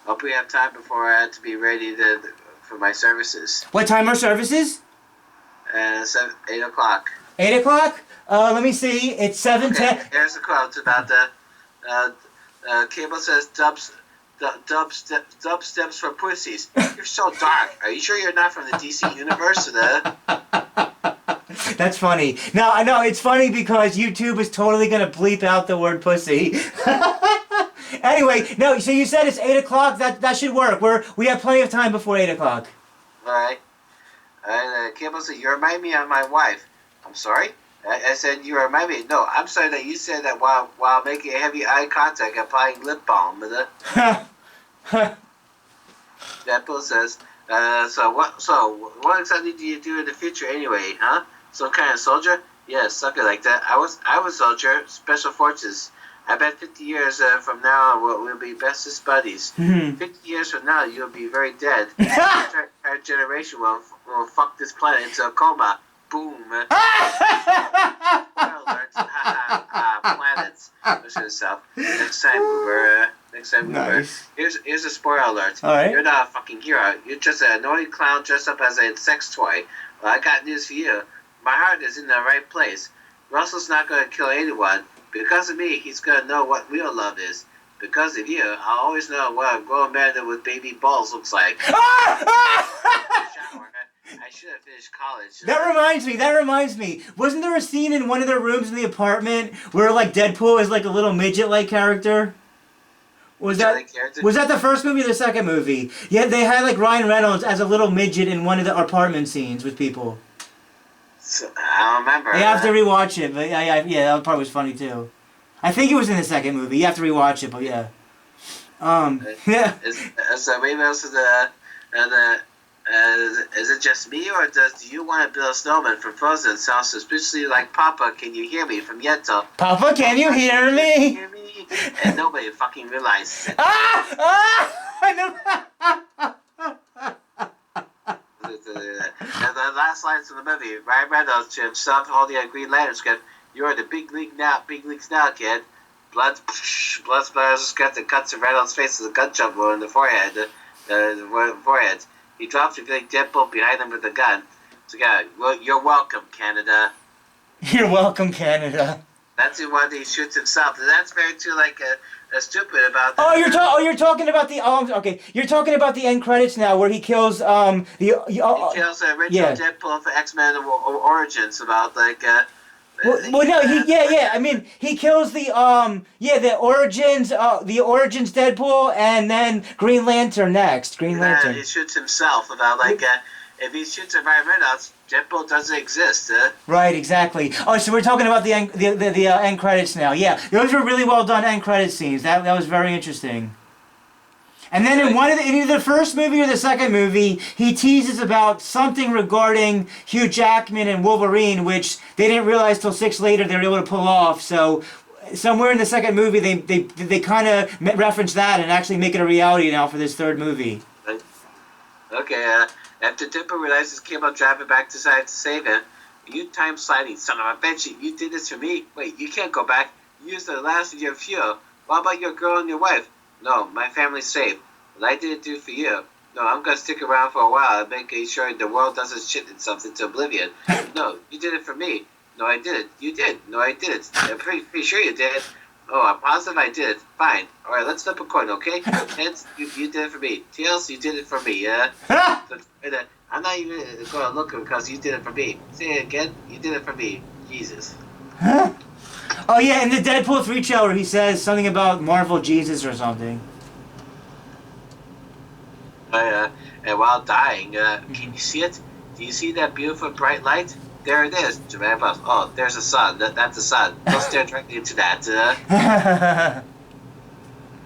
Hope we have time before I have to be ready for my services. What time are services? 8 o'clock. 8 o'clock? Let me see. It's 7:10. Okay, here's the quote about Cable says dub steps for pussies. You're so dark. Are you sure you're not from the DC universe? That's funny. No, I know it's funny because YouTube is totally gonna bleep out the word pussy. Anyway, no. So you said it's 8 o'clock. That should work. We have plenty of time before 8 o'clock. All right. And Cable said, "You remind me of my wife." I'm sorry. I said, "You remind me." No, I'm sorry that you said that while making heavy eye contact, applying lip balm. Deadpool says, So what exactly do you do in the future anyway, huh? Some kind of soldier? Yeah, something like that. I was soldier, special forces. I bet 50 years from now we'll be bestest buddies. 50 years from now you'll be very dead. Our generation will fuck this planet into a coma. Boom. Planets. Push yourself. Next time, Uber. Nice. Here's a spoiler alert. All right. You're not a fucking hero. You're just an annoying clown dressed up as a sex toy. Well, I got news for you. My heart is in the right place. Russell's not going to kill anyone. Because of me, he's going to know what real love is. Because of you, I'll always know what a grown man with baby balls looks like. Shower. I should have finished college. That reminds me. Wasn't there a scene in one of the rooms in the apartment where like Deadpool is like a little midget-like character? Was that the first movie or the second movie? Yeah, they had like Ryan Reynolds as a little midget in one of the apartment scenes with people. So, I don't remember. You have to rewatch it, but yeah, that part was funny too. I think it was in the second movie. You have to rewatch it, but yeah. Yeah. Is it just me, or do you want to build a snowman from Frozen? Sounds suspiciously like Papa. Can you hear me from Yentl? Papa, can you hear me? And nobody fucking realizes it. I know. And the last lines of the movie, Ryan Reynolds to himself holding a Green Lantern script. You're in the big leagues now, kid. Blood splatters got the cuts of Reynolds' face with a gun jump in the forehead. Forehead. He drops revealing Deadpool behind him with a gun. So yeah, well, you're welcome, Canada. You're welcome, Canada. That's the one he shoots himself. And that's very too stupid about. You're talking about the okay. You're talking about the end credits now, where he kills he kills the original Deadpool for X-Men Origins about Well, no, I mean, he kills the Origins Deadpool, and then Green Lantern next. Green Lantern. He shoots himself about if he shoots Ryan Reynolds, Deadpool doesn't exist. Right, exactly. Oh, so we're talking about the end credits now. Yeah, those were really well done end credit scenes. That was very interesting. And then in either the first movie or the second movie, he teases about something regarding Hugh Jackman and Wolverine, which they didn't realize till 6 later they were able to pull off. So somewhere in the second movie, they kind of reference that and actually make it a reality now for this third movie. Okay, after Deadpool realizes Cable driving back to side to save him, you time sliding son of a bitch, you did this for me? Wait, you can't go back. You used the last of your fuel. What about your girl and your wife? No, my family's safe. What I didn't do for you. No, I'm going to stick around for a while and make sure the world doesn't shit itself into oblivion. No, you did it for me. No, I didn't. You did. No, I didn't. I'm pretty sure you did. Oh, I'm positive I did it. Fine. All right, let's flip a coin, okay? Heads, you did it for me. Tails, you did it for me. I'm not even going to look because you did it for me. Say it again. You did it for me. Jesus. Oh yeah, in the Deadpool 3 trailer, he says something about Marvel Jesus or something. And while dying, can you see it? Do you see that beautiful bright light? There it is. Oh, there's the sun. That's the sun. Don't stare directly into that.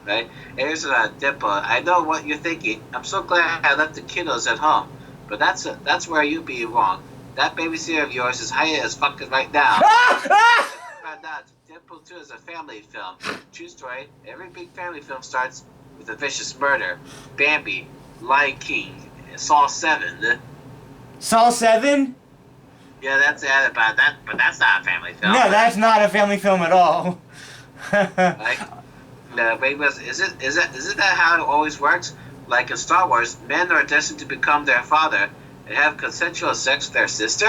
Right? Here's Dimple. I know what you're thinking. I'm so glad I left the kiddos at home. But that's where you be wrong. That babysitter of yours is high as fucking right now. Found out Deadpool 2 is a family film. True story. Every big family film starts with a vicious murder. Bambi, Lion King, Saw 7. Saw 7? Yeah, that's it about that, but that's not a family film. No, that's not a family film at all. Like, wait, is it that how it always works? Like in Star Wars, men are destined to become their father and have consensual sex with their sister.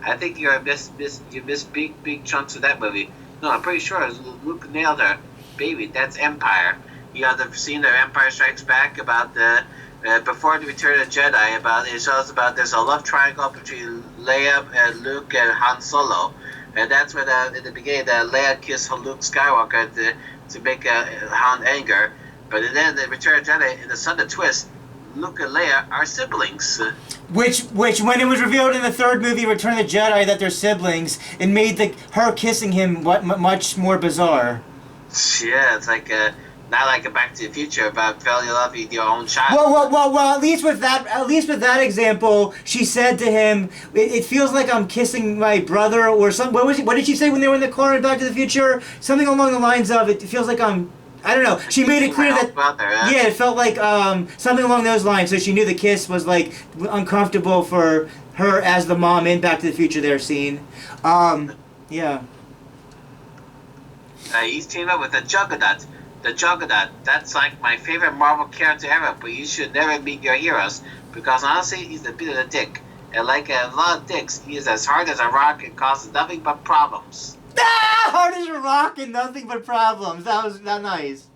I think you miss big chunks of that movie. No, I'm pretty sure Luke nailed her. Baby, that's Empire. You have the scene of Empire Strikes Back about the before the Return of the Jedi. About it shows about there's a love triangle between Leia and Luke and Han Solo, and that's when in the beginning Leia kissed Luke Skywalker to make Han anger. But then the Return of the Jedi, in the sudden twist, Luke and Leia are siblings. Which when it was revealed in the third movie, Return of the Jedi, that they're siblings, it made her kissing him much more bizarre. Yeah, it's like not like a Back to the Future about fell in love with your own child. Well. At least with that example, she said to him, "It feels like I'm kissing my brother," or something. What did she say when they were in the car in Back to the Future? Something along the lines of, "It feels like I'm." I don't know. She made it clear that yeah, it felt like something along those lines. So she knew the kiss was like uncomfortable for her as the mom in Back to the Future. There scene, yeah. He's teamed up with the Juggernaut. The Juggernaut. That's like my favorite Marvel character ever. But you should never meet your heroes because honestly, he's a bit of a dick. And like a lot of dicks, he is as hard as a rock and causes nothing but problems. Hard as a rock and nothing but problems. That was not nice.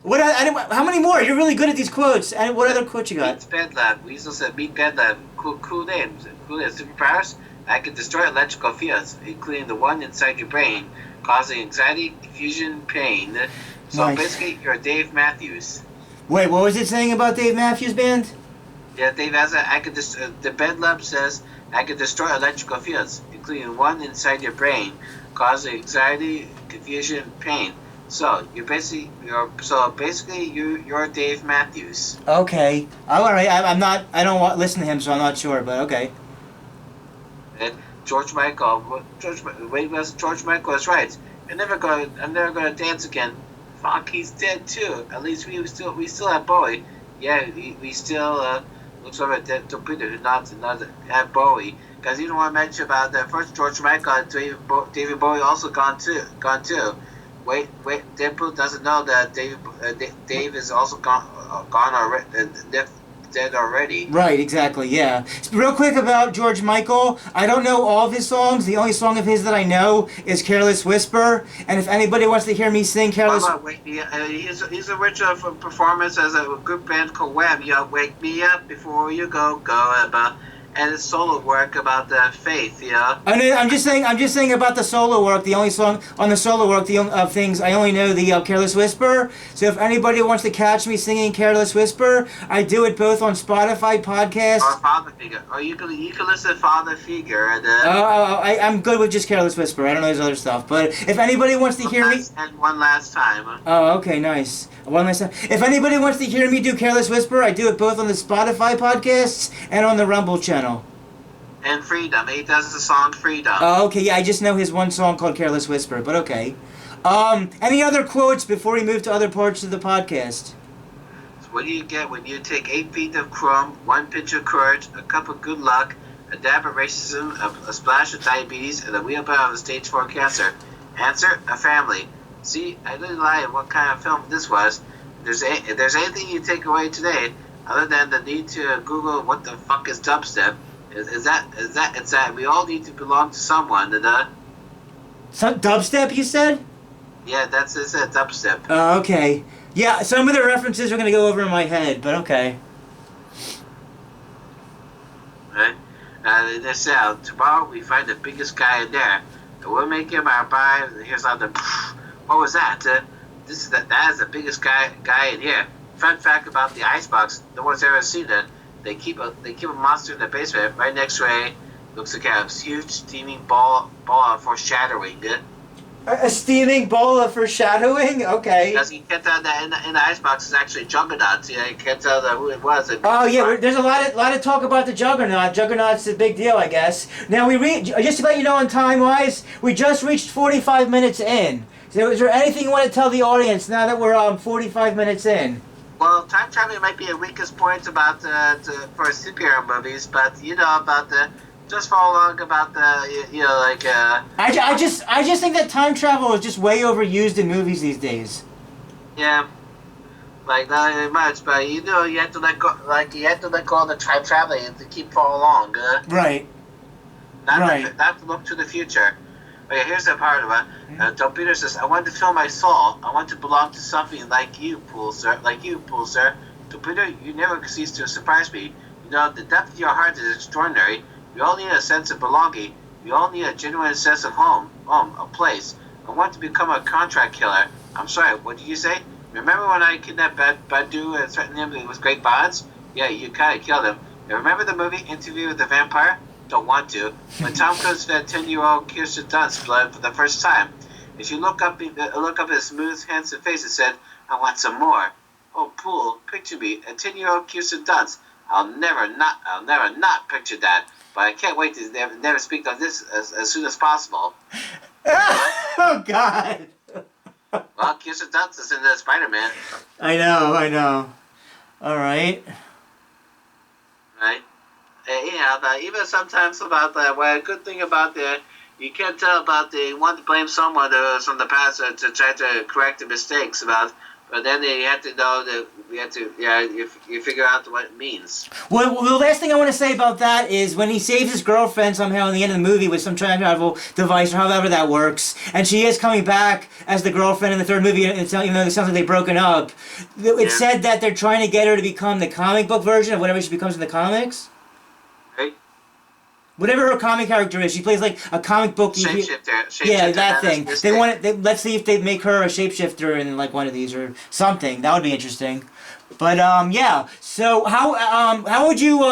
What? How many more? You're really good at these quotes. And what other quotes you got? Meet Bedlam. We also said Meet Bedlam. Cool names. Cool names. Superpowers. I can destroy electrical fields, including the one inside your brain, causing anxiety, confusion, pain. So nice. Basically, you're Dave Matthews. Wait, what was it saying about Dave Matthews Band? Yeah, Dave has the Bedlam says I can destroy electrical fields, including one inside your brain, causing anxiety, confusion, pain. So you're Dave Matthews. Okay, all right. I'm not. I don't listen to him, so I'm not sure. But okay. And George Michael is right. I'm never gonna dance again. Fuck, he's dead too. At least we still have Bowie. Yeah, we still looks over at Torpedo who not have Bowie. Because you don't want to mention about the first George Michael and David Bowie also gone too. Wait, Deadpool doesn't know that Dave is also gone already, dead already. Right, exactly, yeah. Real quick about George Michael, I don't know all of his songs. The only song of his that I know is Careless Whisper. And if anybody wants to hear me sing Careless... His original performance as a good band called Wham! Wake me up before you go about... And his solo work about the faith, I'm just saying about the solo work. The only song on the solo work, of things I only know the Careless Whisper. So if anybody wants to catch me singing Careless Whisper, I do it both on Spotify podcast. Or Father Figure. Or you can listen to Father Figure. And, I'm good with just Careless Whisper. I don't know his other stuff. But if anybody wants to hear me... And one last time. Oh, okay, nice. One last time. If anybody wants to hear me do Careless Whisper, I do it both on the Spotify podcasts and on the Rumble channel. And Freedom. He does the song Freedom. Oh, okay, yeah, I just know his one song called Careless Whisper, but okay. Any other quotes before we move to other parts of the podcast? So what do you get when you take 8 feet of crumb, 1 pinch of courage, a cup of good luck, a dab of racism, a splash of diabetes, and a wheelbarrow of stage 4 cancer? Answer, a family. See, I didn't lie in what kind of film this was. If there's anything you take away today, other than the need to Google what the fuck is dubstep, it's that we all need to belong to someone. Some dubstep, you said? Yeah, that's it. Dubstep. Okay. Yeah, some of the references are going to go over in my head, but okay. Right? They say, tomorrow we find the biggest guy in there, and we'll make him our buy. Here's how the. What was that? That is the biggest guy in here. Fun fact about the icebox: no one's ever seen it. They keep a monster in the basement right next to a looks like a huge steaming ball of foreshadowing. A steaming ball of foreshadowing? Okay. Because you can't tell that in the icebox is actually Juggernaut. You can't tell who it was. Oh yeah, there's a lot of talk about the Juggernaut. Juggernaut's a big deal, I guess. Now just to let you know, on time wise, we just reached 45 minutes in. So is there anything you want to tell the audience now that we're 45 minutes in? Well, time traveling might be a weakest point about for superhero movies, but about the just follow along about the like. I just think that time travel is just way overused in movies these days. Yeah, like not very much, but you have to let go. Like you have to let go of the time traveling to keep following along. Right. Not to look to the future. Okay, here's the part of it. Tom Peter says, "I want to fill my soul. I want to belong to something like you, Pool Sir. Like you, Pool Sir. Tom Peter, you never cease to surprise me. The depth of your heart is extraordinary. We all need a sense of belonging. We all need a genuine sense of home, a place. I want to become a contract killer. I'm sorry, what did you say? Remember when I kidnapped Badu and threatened him with great bonds? Yeah, you kind of killed him. And remember the movie Interview with the Vampire? Don't want to. When Tom Cruise fed 10-year-old Kirsten Dunst's blood for the first time, if you look up at his smooth, handsome face, it said, I want some more. Oh, Pool, picture me, a 10-year-old Kirsten Dunst. I'll never not picture that. But I can't wait to never speak of this as soon as possible. Oh, God. Well, Kirsten Dunst is in the Spider-Man. I know. All right. Right? But even sometimes about that, a good thing about that, you can't tell about they want to blame someone from the past to try to correct the mistakes but then you have to know that you figure out what it means. Well, the last thing I want to say about that is when he saves his girlfriend somehow in the end of the movie with some time travel device or however that works, and she is coming back as the girlfriend in the third movie, even though it sounds like they've broken up, it said that they're trying to get her to become the comic book version of whatever she becomes in the comics. Right? Whatever her comic character is, she plays like a comic book. Shapeshifter. Yeah, that thing. Let's see if they make her a shapeshifter in like one of these or something. That would be interesting. But yeah. So how would you,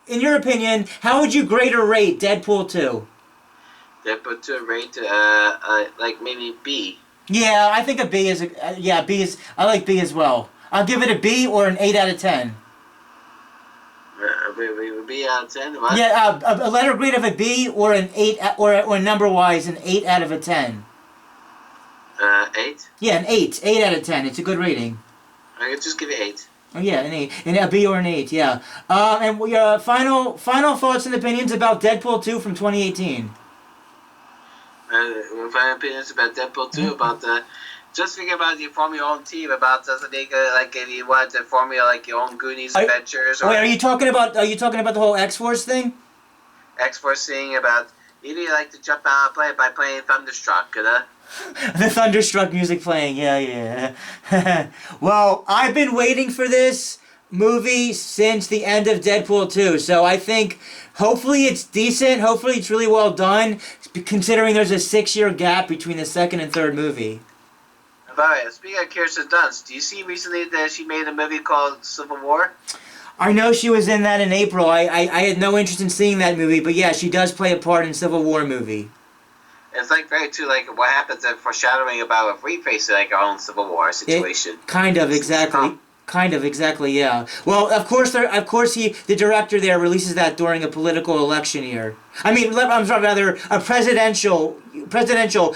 in your opinion, how would you grade or rate Deadpool 2? Deadpool 2 rate like maybe B. Yeah, I think a B is B is. I like B as well. I'll give it a B or an 8 out of 10. B out of 10? What? Yeah, a letter grade of a B or an 8 or number wise an 8 out of a 10. 8? Yeah, an 8. 8 out of 10. It's a good rating. I could just give it 8. Oh yeah, an 8. And a B or an 8, yeah. And your final thoughts and opinions about Deadpool 2 from 2018. Final opinions about Deadpool 2 about the. Just think about you form your own team about doesn't make like if you want to form your own Goonies adventures. Wait, are you talking about the whole X-Force thing? X-Force thing about you like to jump out and play by playing Thunderstruck, The Thunderstruck music playing, yeah. Well, I've been waiting for this movie since the end of Deadpool 2, so I think hopefully it's decent, hopefully it's really well done, considering there's a 6-year gap between the second and third movie. By the way, speaking of Kirsten Dunst, do you see recently that she made a movie called Civil War? I know she was in that in April. I had no interest in seeing that movie, but yeah, she does play a part in Civil War movie. It's like very too like what happens in foreshadowing about if we face like our own Civil War situation. Kind of exactly, yeah. Well, of course, the director there releases that during a political election year. I mean, rather a presidential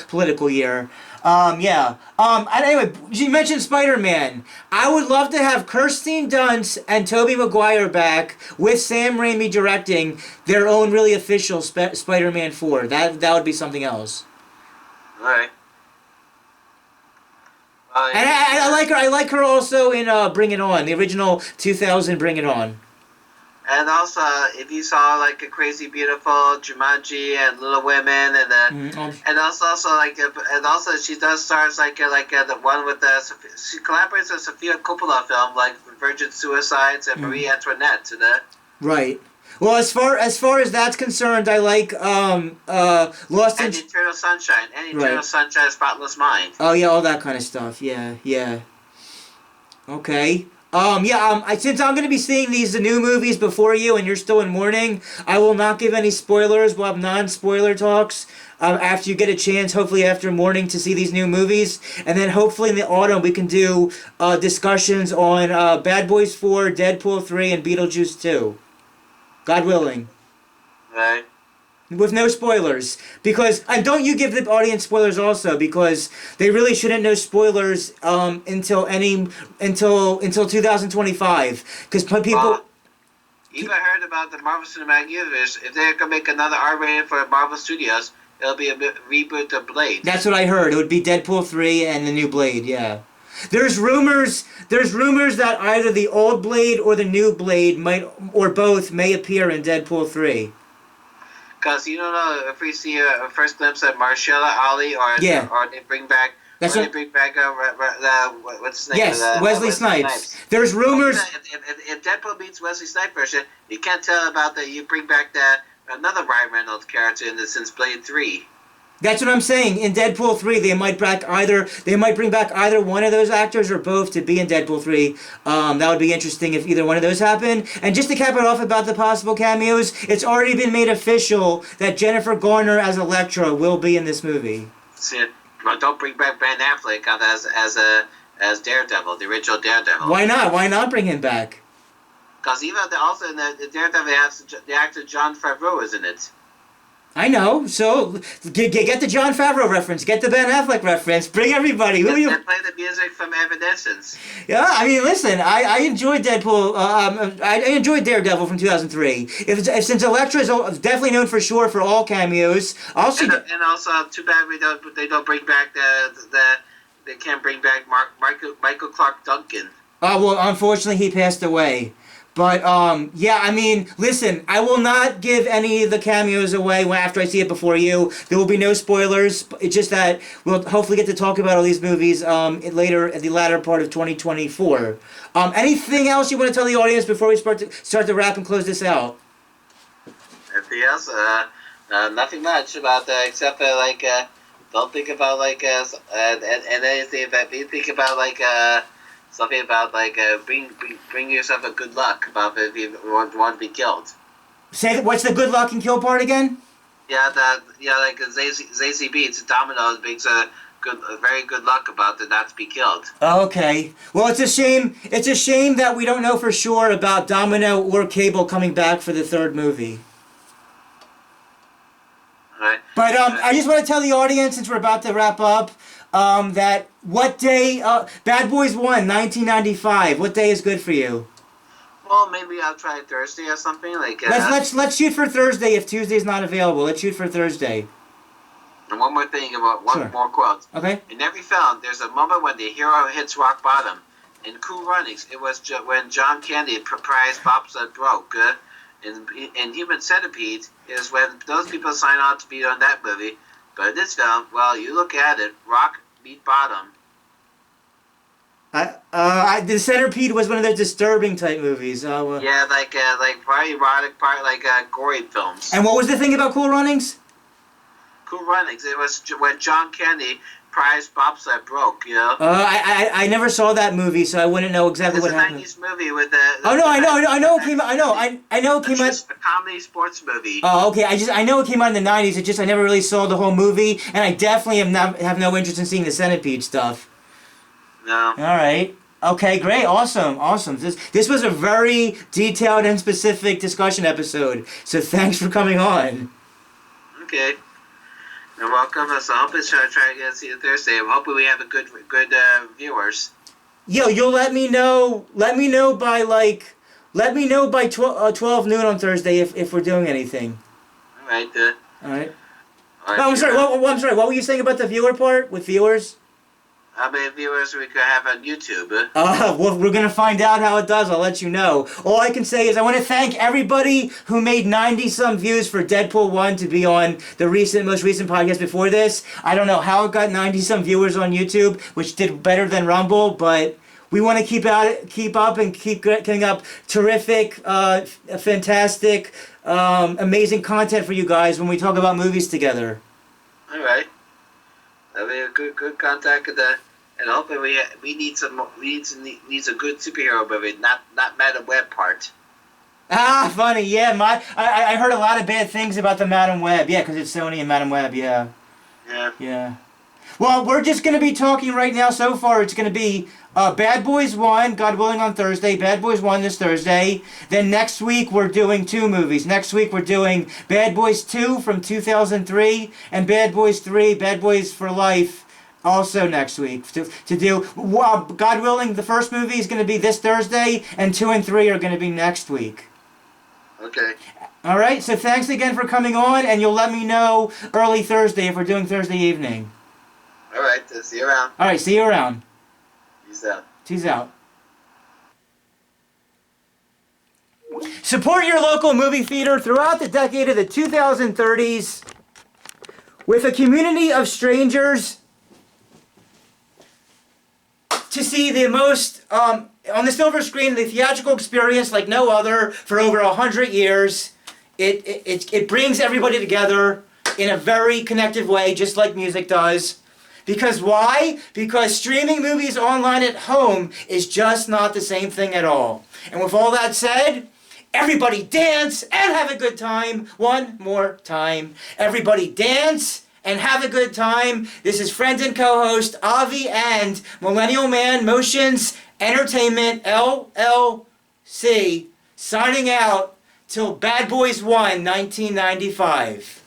political year. Yeah. And anyway, you mentioned Spider-Man. I would love to have Kirsten Dunst and Tobey Maguire back with Sam Raimi directing their own really official Spider-Man 4. That would be something else. All right. And I like her also in Bring It On, the original 2000 Bring It On. And also, if you saw like a Crazy Beautiful, Jumanji, and Little Women, and also she does stars the one with she collaborates with Sofia Coppola film like Virgin Suicides and Marie Antoinette. Right. Well, as far as that's concerned, I like Lost in Eternal Sunshine, Eternal Sunshine, Spotless Mind. Oh yeah, all that kind of stuff. Yeah, yeah. Okay. Since I'm going to be seeing the new movies before you and you're still in mourning, I will not give any spoilers. We'll have non-spoiler talks after you get a chance, hopefully after mourning, to see these new movies. And then hopefully in the autumn we can do discussions on Bad Boys 4, Deadpool 3, and Beetlejuice 2. God willing. Right. With no spoilers, and don't you give the audience spoilers also, because they really shouldn't know spoilers until 2025, because people. Even heard about the Marvel Cinematic Universe. If they're gonna make another R rated for Marvel Studios, it'll be a reboot of Blade. That's what I heard. It would be Deadpool 3 and the new Blade. Yeah. There's rumors that either the old Blade or the new Blade or both may appear in Deadpool 3. Because you don't know if we see a first glimpse of Mahershala Ali or they bring back. What's his name? Yes, Wesley Snipes. There's rumors. If Deadpool meets Wesley Snipes version, you can't tell about that. You bring back another Ryan Reynolds character in since Blade 3. That's what I'm saying. In Deadpool 3, they might bring back either one of those actors or both to be in Deadpool 3. That would be interesting if either one of those happened. And just to cap it off about the possible cameos, it's already been made official that Jennifer Garner as Elektra will be in this movie. Well, don't bring back Ben Affleck as Daredevil, the original Daredevil. Why not? Why not bring him back? Because even also in the Daredevil, the actor Jon Favreau is in it. I know. So get the Jon Favreau reference, get the Ben Affleck reference, bring everybody. Who are you? And play the music from Evanescence. Yeah, I mean, listen, I enjoyed Deadpool. I enjoyed Daredevil from 2003. Since Elektra is definitely known for sure for all cameos, I'll see. And also, too bad they don't bring back they can't bring back Michael Clark Duncan. Oh well, unfortunately, he passed away. But, I mean, listen, I will not give any of the cameos away after I see it before you. There will be no spoilers. It's just that we'll hopefully get to talk about all these movies later at the latter part of 2024. Anything else you want to tell the audience before we start to wrap and close this out? Anything else? Nothing much about that, except don't think about and anything that you think about something about bring yourself a good luck about if you want to be killed. What's the good luck and kill part again? Zazie Beetz Domino brings a very good luck about not to be killed. Okay. Well, it's a shame. It's a shame that we don't know for sure about Domino or Cable coming back for the third movie. Right. But I just want to tell the audience, since we're about to wrap up, that what day Bad Boys 1 1995, what day is good for you? Well, maybe I'll try Thursday or something let's shoot for Thursday. If Tuesday's not available, let's shoot for Thursday. And one more thing about more quote. Okay. In every film, there's a moment when the hero hits rock bottom. In Cool Runnings, it was when John Candy prized bobsled broke. In Human Centipede, is when those people sign on to be on that movie. But in this film, well, you look at it, rock meet bottom. The Centipede was one of those disturbing type movies. Yeah, part erotic, part gory films. And what was the thing about Cool Runnings? Cool Runnings. It was when John Candy prized bobsled broke. You know. I never saw that movie, so I wouldn't know exactly what happened. It's a '90s movie with the. Oh no! I know it came. I know it came out. It's a comedy sports movie. Oh, okay. I know it came out in the '90s. It just I never really saw the whole movie, and I definitely have no interest in seeing the Centipede stuff. No. All right. Okay, great, awesome. This was a very detailed and specific discussion episode, so thanks for coming on. Okay. You're welcome. So I hope it's try to see you Thursday. I'm hoping we have a good viewers. Yo, you'll let me know by 12 noon on Thursday if we're doing anything. All right. All right. No, I'm sorry. I'm sorry. What were you saying about the viewer part with viewers? how many viewers we could have on YouTube. Well, we're going to find out how it does. I'll let you know. All I can say is I want to thank everybody who made 90-some views for Deadpool 1 to be on the most recent podcast before this. I don't know how it got 90-some viewers on YouTube, which did better than Rumble, but we want to keep up and keep getting up terrific, fantastic, amazing content for you guys when we talk about movies together. All right. That'll be a good contact, and hopefully we need needs a good superhero movie, not Madam Web part. Ah, funny, yeah. I heard a lot of bad things about the Madam Web, yeah, because it's Sony and Madam Web, yeah. Yeah. Yeah. Well, we're just going to be talking right now. So far, it's going to be Bad Boys 1, God willing, on Thursday. Bad Boys 1 this Thursday. Then next week, we're doing 2 movies. Next week, we're doing Bad Boys 2 from 2003 and Bad Boys 3, Bad Boys for Life, also next week. To do, God willing, the first movie is going to be this Thursday, and 2 and 3 are going to be next week. Okay. All right, so thanks again for coming on, and you'll let me know early Thursday if we're doing Thursday evening. All right, see you around. All right, see you around. Peace out. Peace out. Support your local movie theater throughout the decade of the 2030s with a community of strangers to see the most, on the silver screen, the theatrical experience like no other for over 100 years. It brings everybody together in a very connective way, just like music does. Because why? Because streaming movies online at home is just not the same thing at all. And with all that said, everybody dance and have a good time. One more time. Everybody dance and have a good time. This is friend and co-host Avi and Millennial Man Motions Entertainment LLC signing out till Bad Boys 1, 1995.